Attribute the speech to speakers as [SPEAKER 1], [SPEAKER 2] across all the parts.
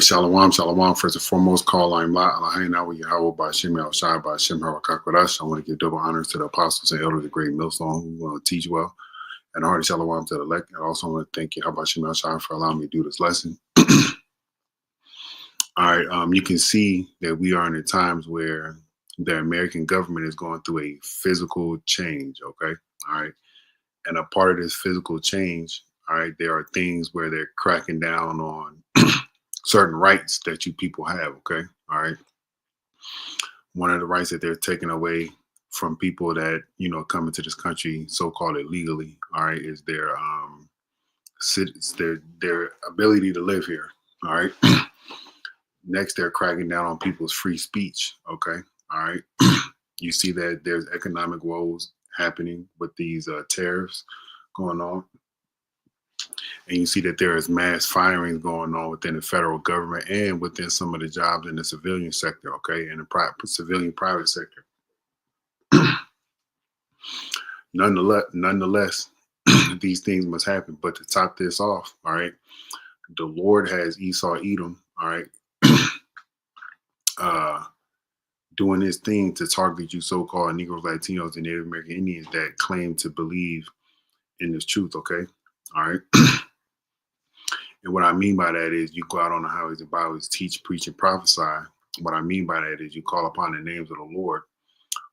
[SPEAKER 1] right, Shalom, Shalom. First and foremost, call I'm La Alahaina with Yahweh by Shem El Shai by Shem Harakakwadash. I want to give double honors to the apostles and elders of the great millstone who want to teach well. And hearty Shalom to the elect. I also want to thank you, Yahweh Shem El Shai, for allowing me to do this lesson. All right, you can see that we are in the times where the American government is going through a physical change, okay? All right. And a part of this physical change, all right, there are things where they're cracking down on certain rights that you people have, okay? All right. One of the rights that they're taking away from people that, come into this country, so-called illegally, all right, is their ability to live here, all right? Next, they're cracking down on people's free speech, okay? All right. You see that there's economic woes happening with these tariffs going on. And you see that there is mass firings going on within the federal government and within some of the jobs in the civilian sector, okay, in the civilian private sector. Nonetheless, these things must happen. But to top this off, all right, the Lord has Esau Edom, all right, doing his thing to target you so-called Negroes, Latinos, and Native American Indians that claim to believe in this truth, okay? All right. And what I mean by that is you go out on the highways and byways, teach, preach, and prophesy. What I mean by that is you call upon the names of the Lord.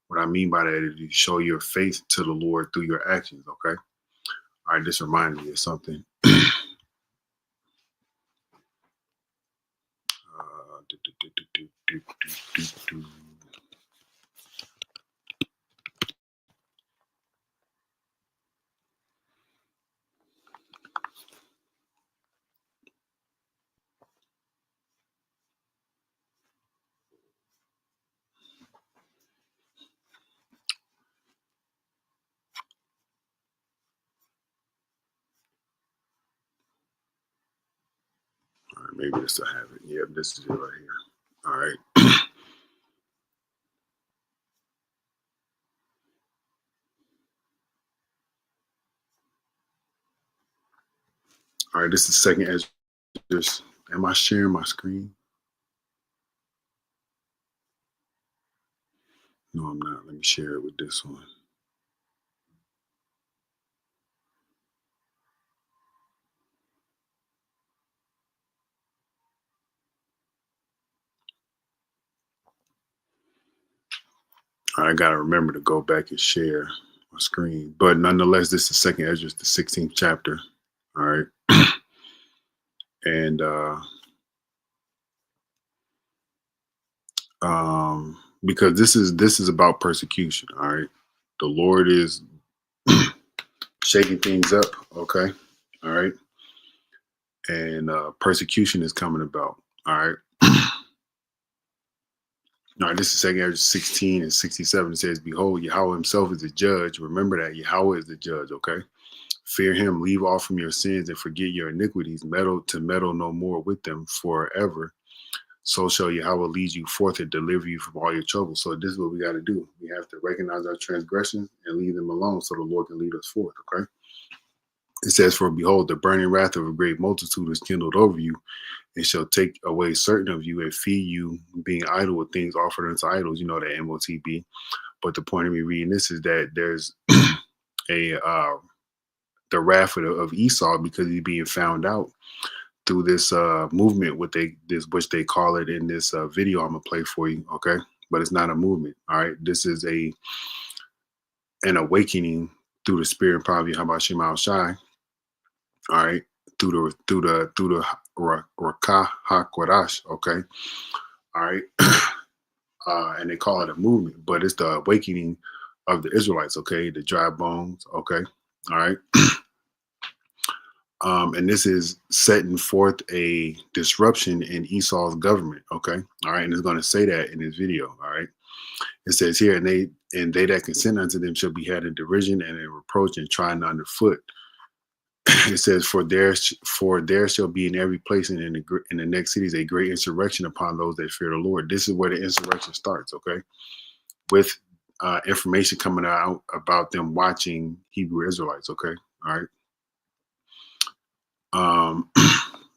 [SPEAKER 1] What I mean by that is you show your faith to the Lord through your actions, okay? All right, this reminded me of something. All right, maybe this will have it. Yep, this is it right here. All right. All right, this is second Ezra. Am I sharing my screen? No, I'm not. Let me share it with this one. I got to remember to go back and share my screen. But nonetheless, this is second Ezra, the 16th chapter. All right. And because this is about persecution. All right. The Lord is shaking things up. Okay. All right. And persecution is coming about. All right. All right, this is 2 Ezra 16 and 67. It says, behold, Yahweh himself is the judge. Remember that Yahweh is the judge, okay? Fear him, leave off from your sins and forget your iniquities. Meddle no more with them forever. So shall Yahweh lead you forth and deliver you from all your troubles. So this is what we got to do. We have to recognize our transgressions and leave them alone so the Lord can lead us forth, okay? It says, for behold, the burning wrath of a great multitude is kindled over you, and shall take away certain of you and feed you, being idle with things offered unto idols. You know that MOTB. But the point of me reading this is that there's the wrath of Esau because he's being found out through this movement, which they call it in this video I'm gonna play for you. Okay, but it's not a movement. All right, this is an awakening through the spirit and power of Yahweh Shema Shai. All right, through the Rakah HaKodash, okay? All right. And they call it a movement, but it's the awakening of the Israelites, okay? The dry bones, okay? All right. And this is setting forth a disruption in Esau's government, okay? All right. And it's going to say that in this video, all right? It says here, and they that consent unto them shall be had in derision and in reproach and trying underfoot. It says, for there shall be in every place and in the next cities a great insurrection upon those that fear the Lord. This is where the insurrection starts, okay? With information coming out about them watching Hebrew Israelites, okay? All right.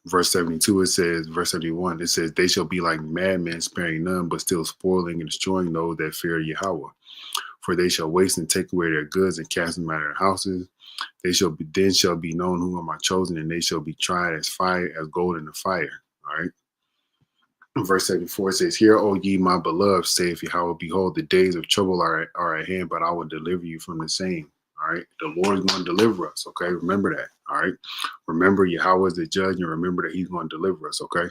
[SPEAKER 1] Verse 72, it says, verse 71, it says, they shall be like madmen, sparing none, but still spoiling and destroying those that fear Yahweh. For they shall waste and take away their goods and cast them out of their houses. They shall be then shall be known who are my chosen, and they shall be tried as fire, as gold in the fire. All right. Verse 74 says, hear, O ye my beloved, saith Yahweh, behold, the days of trouble are at hand, but I will deliver you from the same. All right. The Lord is going to deliver us. Okay. Remember that. All right. Remember Yahweh is the judge, and remember that he's going to deliver us. Okay.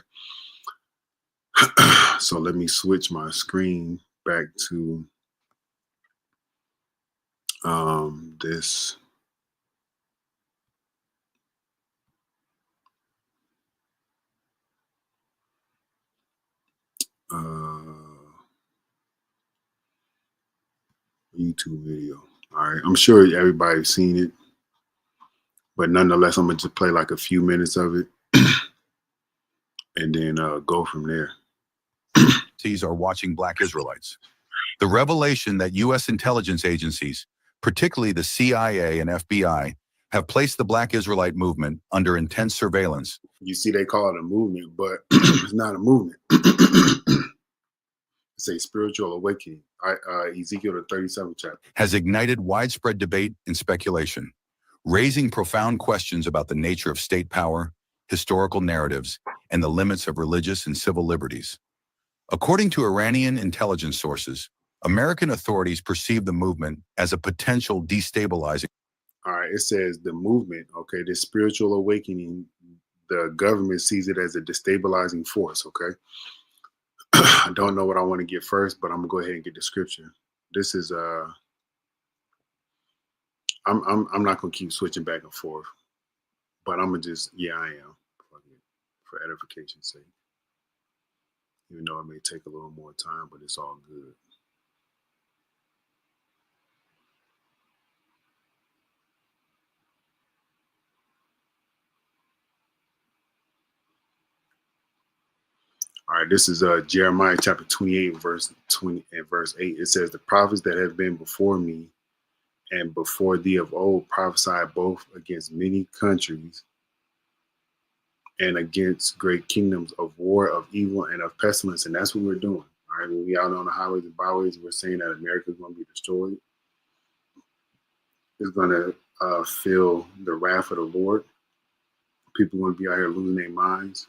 [SPEAKER 1] So let me switch my screen back to this. YouTube video. All right. I'm sure everybody's seen it, but nonetheless, I'm going to just play like a few minutes of it and then go from there.
[SPEAKER 2] These are watching Black Israelites. The revelation that U.S. intelligence agencies, particularly the CIA and FBI, have placed the Black Israelite movement under intense surveillance.
[SPEAKER 1] You see, they call it a movement, but it's not a movement. It's a spiritual awakening. Ezekiel, the 37th chapter.
[SPEAKER 2] Has ignited widespread debate and speculation, raising profound questions about the nature of state power, historical narratives, and the limits of religious and civil liberties. According to Iranian intelligence sources, American authorities perceive the movement as a potential destabilizing.
[SPEAKER 1] All right, it says the movement, okay, this spiritual awakening, the government sees it as a destabilizing force, okay? I don't know what I want to get first, but I'm gonna go ahead and get the scripture. This is I'm not gonna keep switching back and forth, but I'm gonna just I am for edification's sake. Even though it may take a little more time, but it's all good. All right, this is Jeremiah chapter 28, verse 20 and verse 8. It says, the prophets that have been before me and before thee of old prophesied both against many countries and against great kingdoms, of war, of evil, and of pestilence. And that's what we're doing. All right, when we out on the highways and byways, we're saying that America is going to be destroyed. It's going to feel the wrath of the Lord. People are going to be out here losing their minds.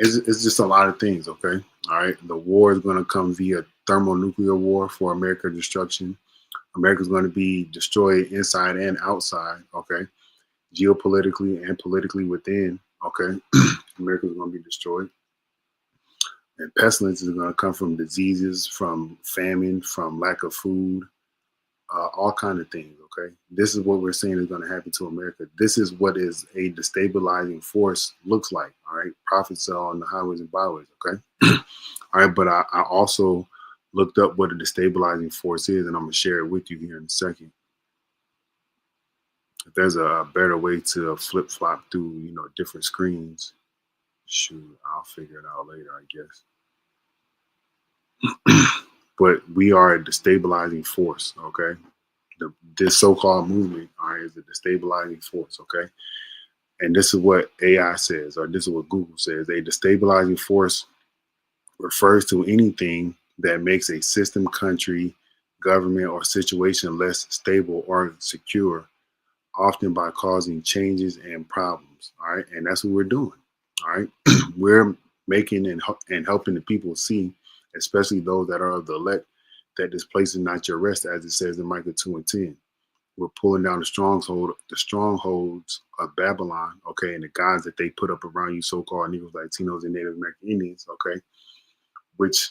[SPEAKER 1] It's just a lot of things, okay? All right, the war is going to come via thermonuclear war for America's destruction. America's going to be destroyed inside and outside, okay? Geopolitically and politically within, okay? America's going to be destroyed. And pestilence is going to come from diseases, from famine, from lack of food, all kind of things, okay? This is what we're saying is going to happen to America. This is what is a destabilizing force looks like, all right? Prophets are on the highways and byways, okay? All right, but I also looked up what a destabilizing force is, and I'm going to share it with you here in a second. If there's a better way to flip-flop through, different screens, shoot, I'll figure it out later, I guess. But we are a destabilizing force, okay? This so-called movement, all right, is a destabilizing force, okay? And this is what AI says, or this is what Google says. A destabilizing force refers to anything that makes a system, country, government, or situation less stable or secure, often by causing changes and problems, all right? And that's what we're doing, all right? We're making and helping the people see, especially those that are of the elect, that this place is not your rest, as it says in Micah 2:10. We're pulling down the strongholds of Babylon, okay, and the gods that they put up around you, so-called Negroes, Latinos, and Native American Indians, okay, which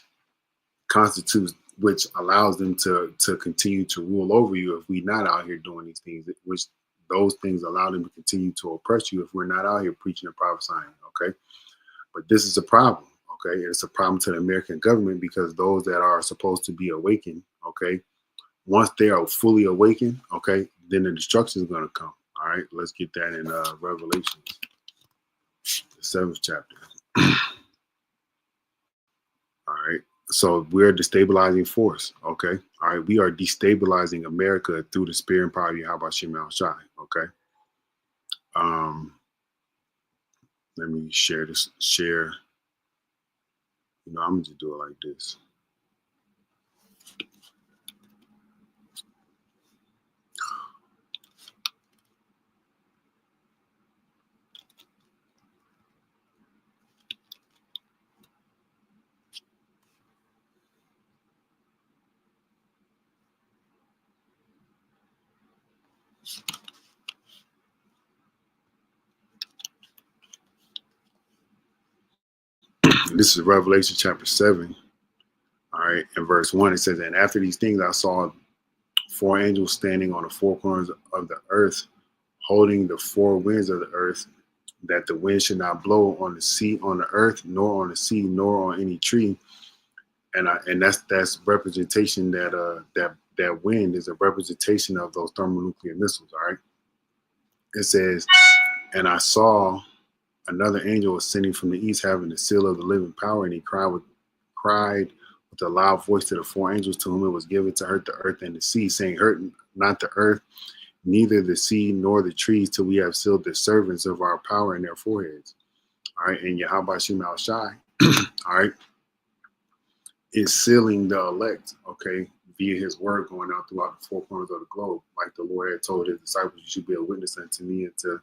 [SPEAKER 1] allows them to continue to rule over you if we're not out here doing these things, which those things allow them to continue to oppress you if we're not out here preaching and prophesying, okay? But this is a problem, okay? It's a problem to the American government because those that are supposed to be awakened, okay, once they are fully awakened, okay, then the destruction is going to come, all right? Let's get that in Revelation, the 7th chapter. All right. So we're a destabilizing force. Okay. All right. We are destabilizing America through the spirit and power of Yahweh Shem El Shai. Okay. Let me share this. Share. I'm gonna just do it like this. This is Revelation chapter 7. All right, in verse 1, it says, "And after these things I saw four angels standing on the four corners of the earth, holding the four winds of the earth, that the wind should not blow on the sea, on the earth, nor on the sea, nor on any tree." And that's representation that wind is a representation of those thermonuclear missiles. All right, it says, "And I saw another angel ascending from the east, having the seal of the living power, and he cried with a loud voice to the four angels to whom it was given to hurt the earth and the sea, saying, Hurt not the earth, neither the sea nor the trees, till we have sealed the servants of our power in their foreheads." All right, and Yahweh Shemal Shai, all right, is sealing the elect, okay, via his word going out throughout the four corners of the globe. Like the Lord had told his disciples, you should be a witness unto me and to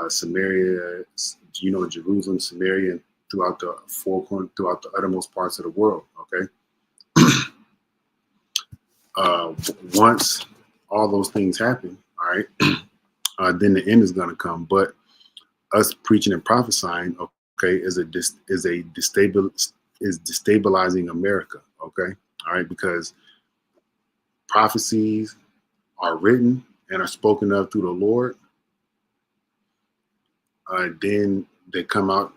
[SPEAKER 1] Samaria, Jerusalem, Samaria, and throughout the four corners, throughout the uttermost parts of the world, okay? Once all those things happen, all right, then the end is going to come. But us preaching and prophesying, okay, is destabilizing America, okay, all right, because prophecies are written and are spoken of through the Lord. Then they come out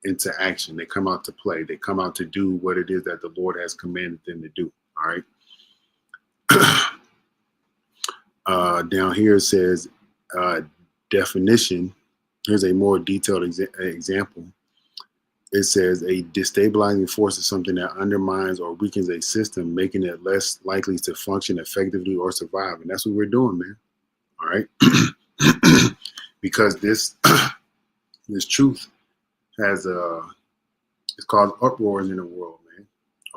[SPEAKER 1] into action. They come out to play. They come out to do what it is that the Lord has commanded them to do. All right. Down here it says definition. Here's a more detailed example. It says a destabilizing force is something that undermines or weakens a system, making it less likely to function effectively or survive. And that's what we're doing, man. All right. Because this truth has it's caused uproars in the world, man.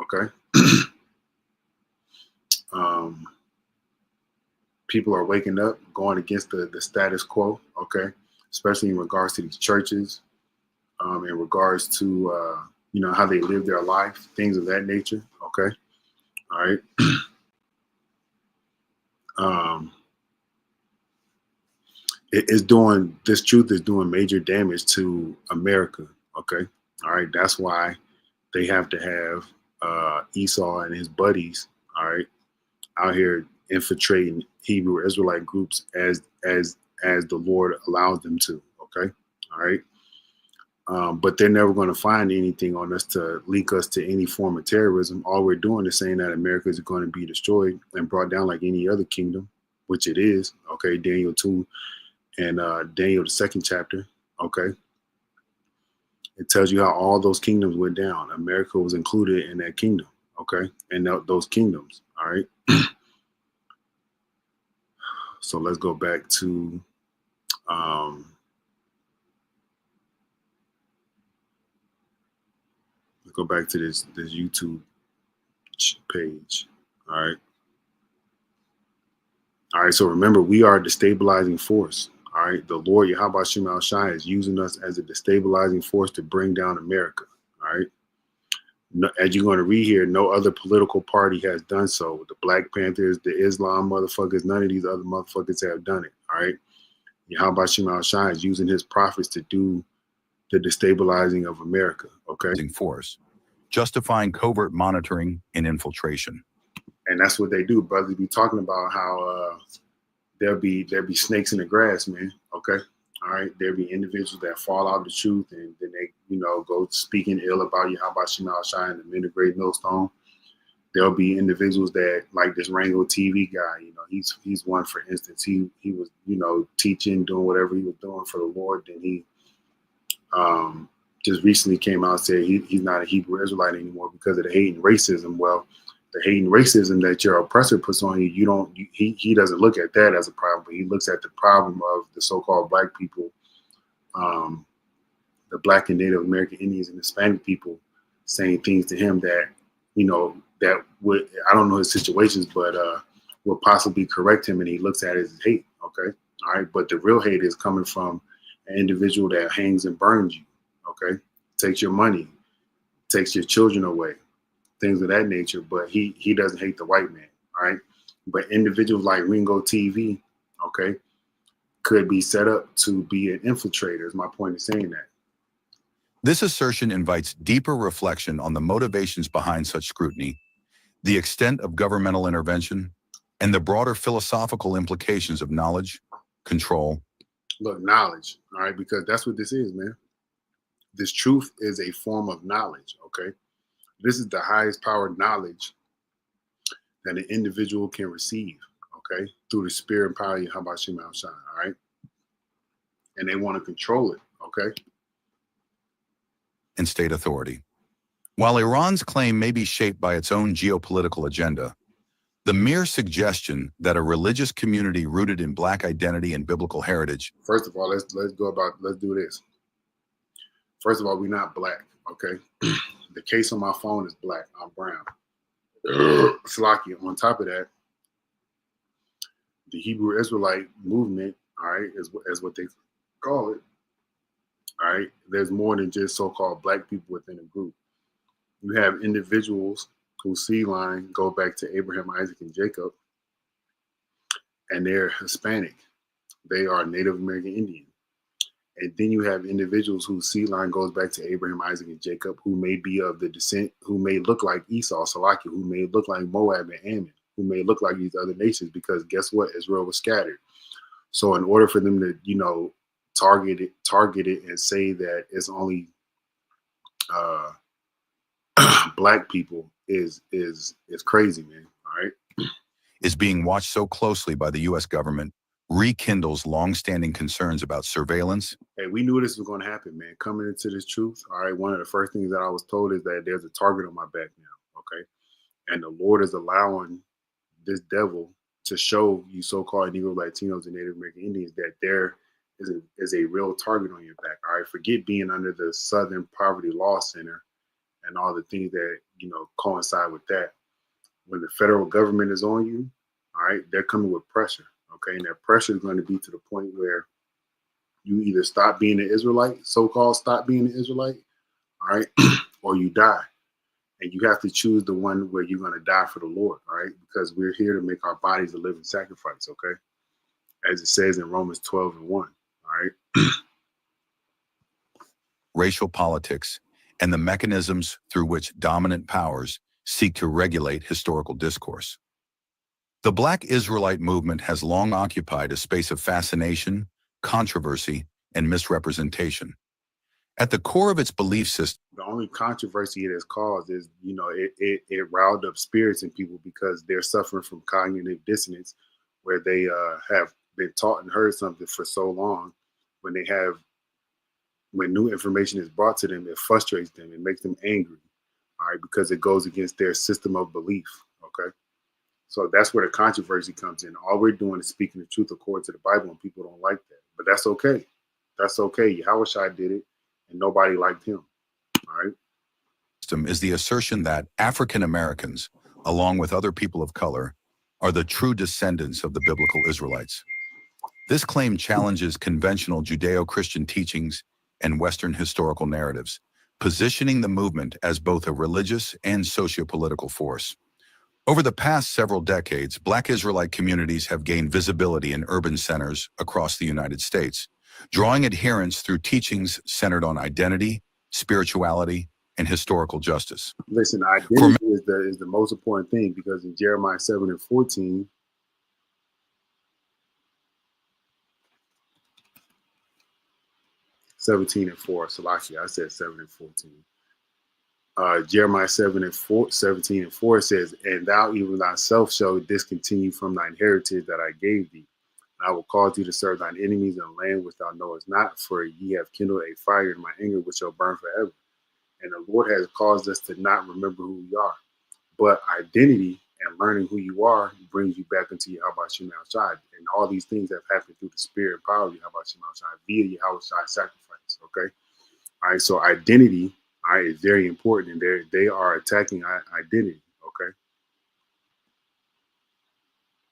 [SPEAKER 1] Okay. People are waking up, going against the status quo, okay, especially in regards to these churches, in regards to how they live their life, things of that nature, okay. All right. This truth is doing major damage to America, okay. All right, that's why they have to have Esau and his buddies, all right, out here infiltrating Hebrew Israelite groups as the Lord allows them to. Okay, all right. But they're never going to find anything on us to link us to any form of terrorism. All we're doing is saying that America is going to be destroyed and brought down like any other kingdom, which it is. Okay, Daniel 2 and Daniel the 2nd chapter. Okay. It tells you how all those kingdoms went down. America was included in that kingdom, okay? And those kingdoms, all right? So let's go back to this YouTube page, all right? All right, so remember, we are a destabilizing force, all right? The Lord Yahweh Shemal Shai is using us as a destabilizing force to bring down America, all right? No, as you're going to read here, no other political party has done so. The Black Panthers, the Islam motherfuckers, none of these other motherfuckers have done it, all right? Yahweh Shemal Shai is using his prophets to do the destabilizing of America, okay?
[SPEAKER 2] Force, justifying covert monitoring and infiltration.
[SPEAKER 1] And that's what they do. Brothers be talking about how there'll be snakes in the grass, man, okay? All right, there'll be individuals that fall out of the truth and then they, go speaking ill about Yahweh Shemal Shai and the men of great millstone. There'll be individuals that, like this Rango TV guy, he's one, for instance. He was, teaching, doing whatever he was doing for the Lord. Then he just recently came out and said he's not a Hebrew Israelite anymore because of the hate and racism. Well, the hate and racism that your oppressor puts on you, he doesn't look at that as a problem. He looks at the problem of the so-called Black people um, the Black and Native American Indians and Hispanic people saying things to him that, that would, I don't know his situations, but will possibly correct him, and he looks at it as hate. Okay. All right. But the real hate is coming from an individual that hangs and burns you. Okay. Takes your money, takes your children away, things of that nature. But he doesn't hate the white man. All right. But individuals like Ringo TV, okay, could be set up to be an infiltrator, is my point of saying that.
[SPEAKER 2] This assertion invites deeper reflection on the motivations behind such scrutiny, the extent of governmental intervention, and the broader philosophical implications of knowledge, control.
[SPEAKER 1] Look, knowledge, all right, because that's what this is, man. This truth is a form of knowledge, okay? This is the highest powered knowledge that an individual can receive, okay, through the spirit and power of Habashim Shine, all right? And they want to control it, okay?
[SPEAKER 2] And state authority. While Iran's claim may be shaped by its own geopolitical agenda, the mere suggestion that a religious community rooted in Black identity and biblical heritage.
[SPEAKER 1] First of all, let's do this. First of all, we're not Black, okay? The case on my phone is Black. I'm brown. Slacky. On top of that, the Hebrew Israelite movement, all right, is what they call it. All right, there's more than just so-called Black people within a group. You have individuals whose seed line go back to Abraham, Isaac, and Jacob, and they're Hispanic. They are Native American Indian. And then you have individuals whose seed line goes back to Abraham, Isaac, and Jacob, who may be of the descent, who may look like Esau, Salakia, who may look like Moab and Ammon, who may look like these other nations, because guess what? Israel was scattered. So in order for them to, target it and say that it's only Black people is crazy, man. All right.
[SPEAKER 2] Is being watched so closely by the U.S. government rekindles longstanding concerns about surveillance.
[SPEAKER 1] Hey, we knew this was going to happen, man. Coming into this truth, all right, one of the first things that I was told is that there's a target on my back now, okay? And the Lord is allowing this devil to show you so-called Negro, Latinos, and Native American Indians that there is a real target on your back, all right? Forget being under the Southern Poverty Law Center and all the things that, coincide with that. When the federal government is on you, all right, they're coming with pressure, okay? And that pressure is going to be to the point where you either stop being an Israelite, so-called stop being an Israelite, all right, or you die. And you have to choose the one where you're going to die for the Lord, all right? Because we're here to make our bodies a living sacrifice, okay? As it says in Romans 12:1, all right?
[SPEAKER 2] Racial politics and the mechanisms through which dominant powers seek to regulate historical discourse. The Black Israelite movement has long occupied a space of fascination, controversy, and misrepresentation. At the core of its belief system,
[SPEAKER 1] the only controversy it has caused is, it riled up spirits in people because they're suffering from cognitive dissonance, where they have been taught and heard something for so long. When new information is brought to them, it frustrates them, it makes them angry, all right, because it goes against their system of belief, okay? So that's where the controversy comes in. All we're doing is speaking the truth according to the Bible, and people don't like that. But that's okay. That's okay. Yahushua did it, and nobody liked him, all right?
[SPEAKER 2] Is the assertion that African Americans, along with other people of color, are the true descendants of the biblical Israelites. This claim challenges conventional Judeo-Christian teachings and Western historical narratives, positioning the movement as both a religious and socio-political force. Over the past several decades, Black Israelite communities have gained visibility in urban centers across the United States, drawing adherents through teachings centered on identity, spirituality, and historical justice.
[SPEAKER 1] Listen, identity is the most important thing, because in Jeremiah 7:14, (17 and 4), Salakia, I said 7:14. Jeremiah 17 and 4 says, "And thou even thyself shall discontinue from thine heritage that I gave thee. And I will cause thee to serve thine enemies in a land which thou knowest not, for ye have kindled a fire in my anger which shall burn forever." And the Lord has caused us to not remember who we are. But identity And learning who you are brings you back into Yahweh Shem Shai. And all these things have happened through the spirit and power of Yahweh Shem Shai via Yahweh Shai sacrifice. Okay. All right. So identity, all right, is very important. And they are attacking identity. Okay.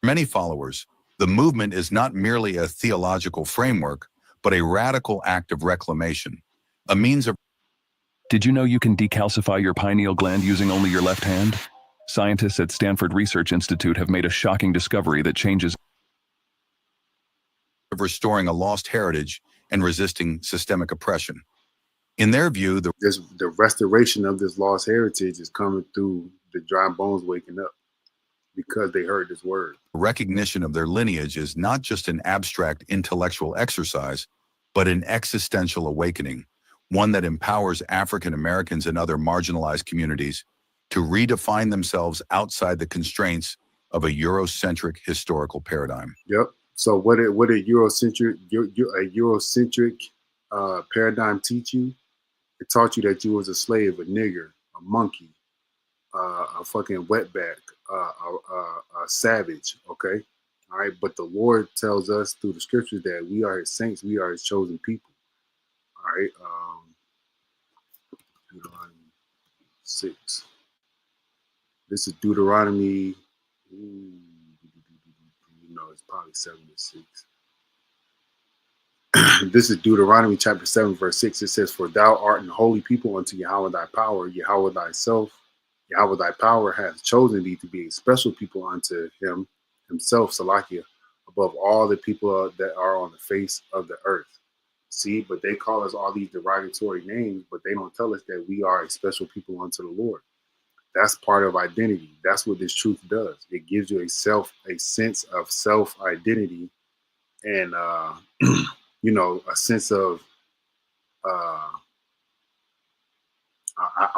[SPEAKER 2] For many followers, the movement is not merely a theological framework, but a radical act of reclamation, a means of...
[SPEAKER 3] Did you know you can decalcify your pineal gland using only your left hand? Scientists at Stanford Research Institute have made a shocking discovery that changes
[SPEAKER 2] of restoring a lost heritage and resisting systemic oppression. In their view,
[SPEAKER 1] the restoration of this lost heritage is coming through the dry bones waking up because they heard this word.
[SPEAKER 2] recognition of their lineage is not just an abstract intellectual exercise, but an existential awakening, one that empowers African Americans and other marginalized communities to redefine themselves outside the constraints of a Eurocentric historical paradigm.
[SPEAKER 1] Yep. So what did a Eurocentric paradigm teach you? It taught you that you was a slave, a nigger, a monkey, a fucking wetback, a savage. Okay, all right. But the Lord tells us through the scriptures that we are His saints, we are His chosen people. All right. Deuteronomy 6. This is Deuteronomy. It's probably 7 to 6. This is Deuteronomy chapter 7, verse 6. It says, "For thou art an holy people unto Yahweh thy power. Yahweh thy power hath chosen thee to be a special people unto himself, Salakia, above all the people that are on the face of the earth." See, but they call us all these derogatory names, but they don't tell us that we are a special people unto the Lord. That's part of identity. That's what this truth does. It gives you a sense of self identity, and a sense of I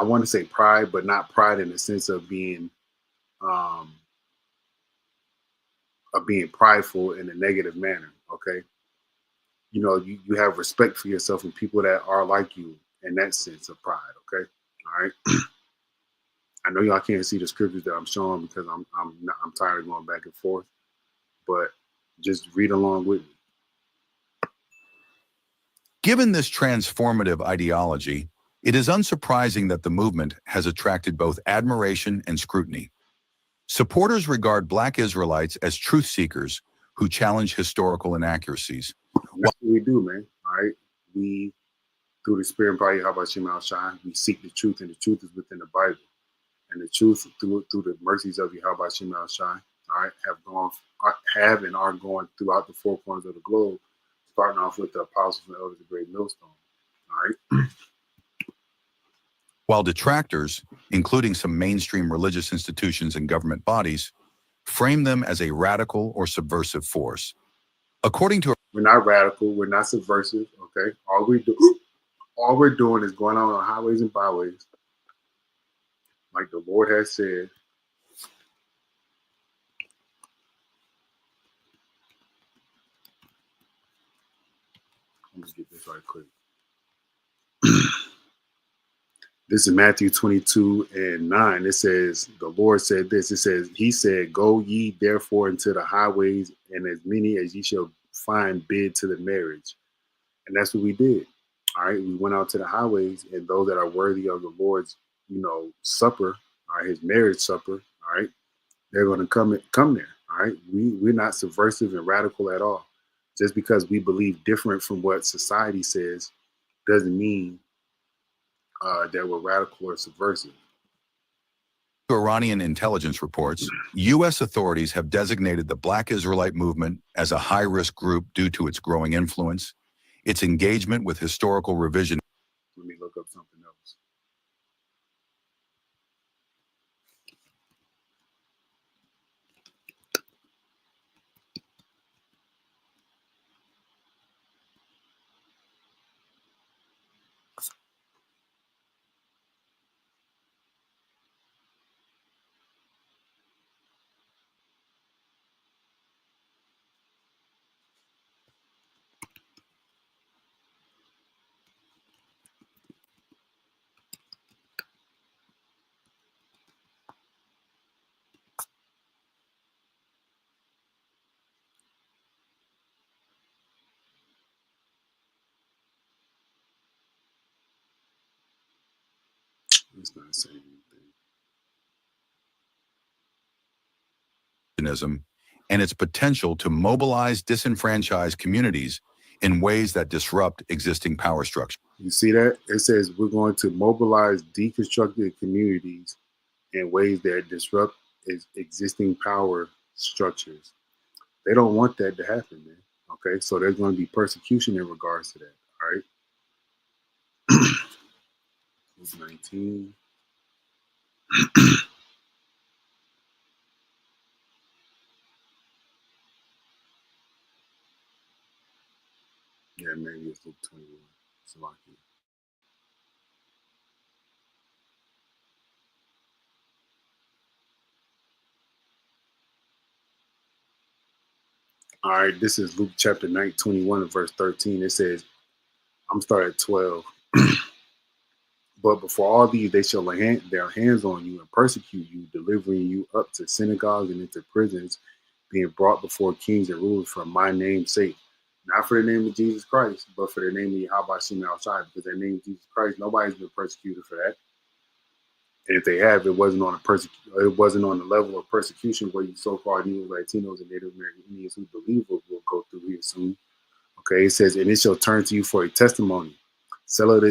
[SPEAKER 1] want to say pride, but not pride in the sense of being prideful in a negative manner. Okay, you have respect for yourself and people that are like you in that sense of pride. Okay, all right. I know y'all can't see the scriptures that I'm showing because I'm tired of going back and forth, but just read along with me.
[SPEAKER 2] Given this transformative ideology, it is unsurprising that the movement has attracted both admiration and scrutiny. Supporters regard Black Israelites as truth seekers who challenge historical inaccuracies.
[SPEAKER 1] And that's what we do, man. All right, we through the Spirit and power of Yahweh Shai, we seek the truth, and the truth is within the Bible. And the truth through the mercies of Yahweh Shai, all right, have and are going throughout the four corners of the globe, starting off with the apostles and elders of Great Millstone. All right.
[SPEAKER 2] While detractors, including some mainstream religious institutions and government bodies, frame them as a radical or subversive force. According to...
[SPEAKER 1] We're not radical, we're not subversive, okay? All we're doing is going on highways and byways, like the Lord has said. Let me get this right quick. This is Matthew 22:9. It says, the Lord said this. It says, He said, "Go ye therefore into the highways, and as many as ye shall find bid to the marriage." And that's what we did. All right. We went out to the highways, and those that are worthy of the Lord's, supper, all right, His marriage supper, all right, they're going to come there. All right. We're not subversive and radical at all. Just because we believe different from what society says doesn't mean that we're radical or subversive.
[SPEAKER 2] Iranian intelligence reports, U.S. authorities have designated the Black Israelite movement as a high-risk group due to its growing influence, its engagement with historical revision.
[SPEAKER 1] Let me look up something else. trying to say anything.
[SPEAKER 2] And its potential to mobilize disenfranchised communities in ways that disrupt existing power structures.
[SPEAKER 1] You see that? It says we're going to mobilize deconstructed communities in ways that disrupt existing power structures. They don't want that to happen, man. Okay, so there's going to be persecution in regards to that. All right. 19. Yeah, maybe it's Luke 21. Slovakia. All right, this is Luke chapter 21 and verse 13. It says, I'm starting at 12. But before all these, they shall lay their hands on you and persecute you, delivering you up to synagogues and into prisons, being brought before kings and rulers for my name's sake. Not for the name of Jesus Christ, but for the name of Yahweh Shem outside, because the name of Jesus Christ, nobody's been persecuted for that. And if they have, it wasn't on the level of persecution where you so-called Negroes, Latinos, and Native American Indians who believe will go through here soon. Okay, it says, and it shall turn to you for a testimony. Settle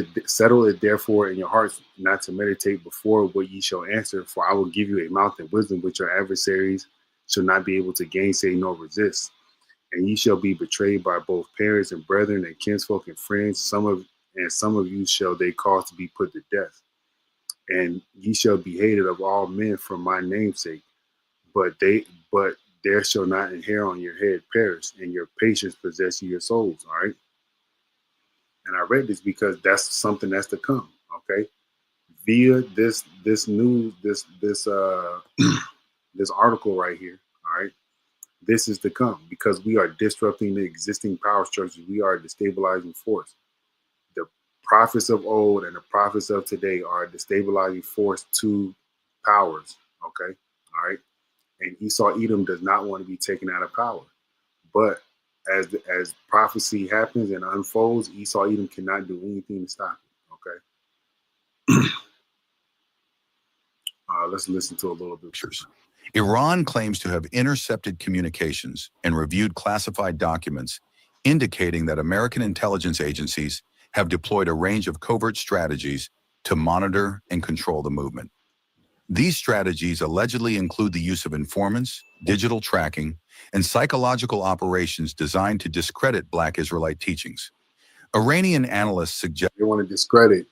[SPEAKER 1] it therefore in your hearts, not to meditate before what ye shall answer, for I will give you a mouth and wisdom which your adversaries shall not be able to gainsay nor resist. And ye shall be betrayed by both parents and brethren and kinsfolk and friends. Some of you shall they cause to be put to death. And ye shall be hated of all men for my name's sake. But there shall not an hair on your head perish, and your patience possess your souls. All right. And I read this because that's something that's to come. Okay. Via this news, this this article right here. All right. This is to come because we are disrupting the existing power structures. We are a destabilizing force. The prophets of old and the prophets of today are a destabilizing force to powers. Okay. All right. And Esau Edom does not want to be taken out of power. But as prophecy happens and unfolds, Esau Edom cannot do anything to stop it. Okay. Let's listen to a little bit.
[SPEAKER 2] Iran claims to have intercepted communications and reviewed classified documents, indicating that American intelligence agencies have deployed a range of covert strategies to monitor and control the movement. These strategies allegedly include the use of informants, digital tracking, and psychological operations designed to discredit Black Israelite teachings. Iranian analysts suggest
[SPEAKER 1] they want to discredit,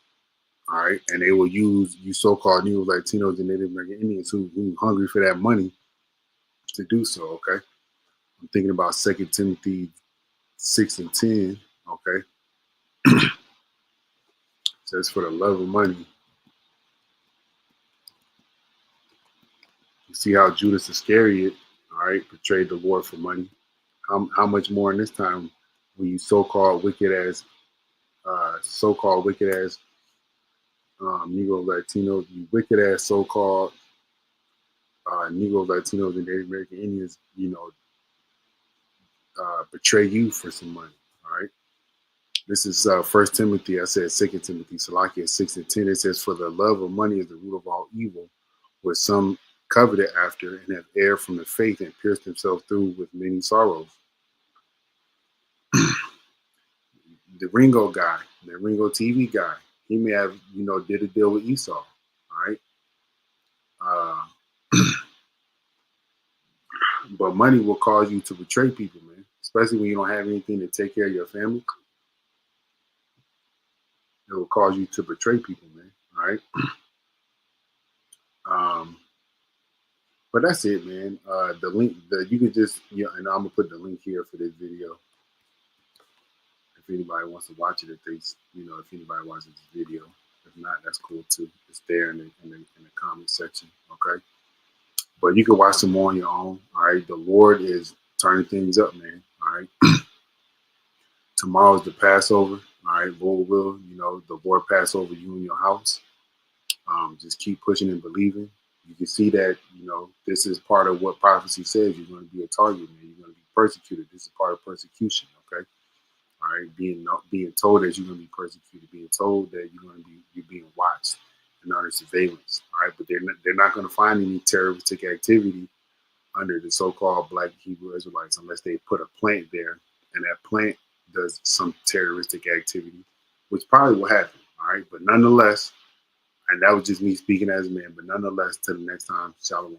[SPEAKER 1] all right, and they will use you so-called Negroes, Latinos, and Native American Indians who hungry for that money to do so. Okay, I'm thinking about 2 Timothy 6 and 10. Okay, it says for the love of money. You see how Judas Iscariot, all right, betrayed the Lord for money. How much more in this time when you so-called wicked ass Negroes, Latinos, you wicked ass so-called Negroes, Latinos, and Native American Indians, betray you for some money. All right. This is 1 Timothy. I said 2 Timothy, Salakia 6 and 10. It says, for the love of money is the root of all evil, which some coveted after and have erred from the faith and pierced themselves through with many sorrows. The Ringo guy, the Ringo TV guy, he may have, did a deal with Esau. All right. But money will cause you to betray people, man, especially when you don't have anything to take care of your family. It will cause you to betray people, man. All right. But that's it, man. The link, you can just, and I'm gonna put the link here for this video. If anybody wants to watch it, if anybody watches this video, if not, that's cool too. It's there in the comment section. Okay. But you can watch some more on your own. All right. The Lord is turning things up, man. All right. Tomorrow's the Passover. All right. Lord will, the Lord pass over you and your house. Just keep pushing and believing. You can see that, this is part of what prophecy says. You're going to be a target, man. You're going to be persecuted. This is part of persecution, okay? All right, being told that you're going to be persecuted, being told that you're being watched, and under surveillance. All right, but they're not going to find any terroristic activity under the so-called Black Hebrew Israelites unless they put a plant there, and that plant does some terroristic activity, which probably will happen. All right, but nonetheless, and that was just me speaking as a man. But nonetheless, till the next time, shalom.